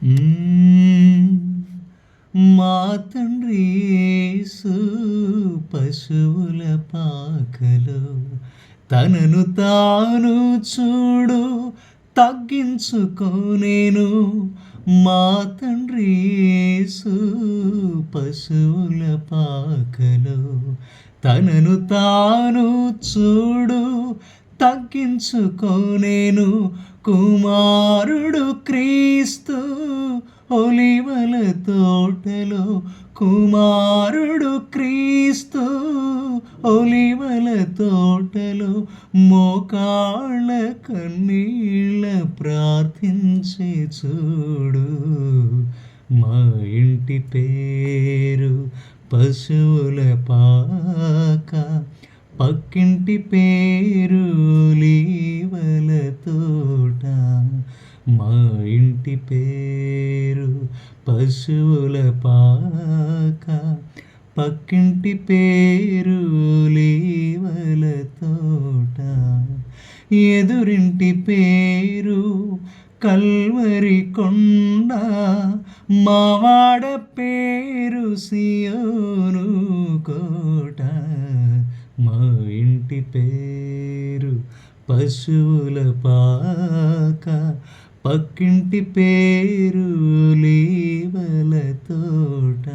హ్మ్. మా తండ్రి యేసు పశువుల పాకలో తనను తాను చూడు తగ్గించుకొనెను. మా తండ్రి యేసు పశువుల పాకలో తనను తాను చూడు తగ్గించుకొనెను. కుమారుడు క్రీస్తు ఒలీవల తోటలో, కుమారుడు క్రీస్తు ఒలీవల తోటలో మోకాళ్ళ కన్నీళ్ళ ప్రార్థించే చూడు. మా ఇంటి పేరు పశువుల పాక, పక్కింటి పేరు ఒలీవల తోట. మా ఇంటి పేరు పశువుల పాక, పక్కింటి పేరు ఒలీవల తోట. ఎదురింటి పేరు కల్వరి కొండ, మావాడ పేరు సియోను కోట. మా ఇంటి పేరు పశువుల పాక, పక్కింటి పేరు ఒలీవల తోట.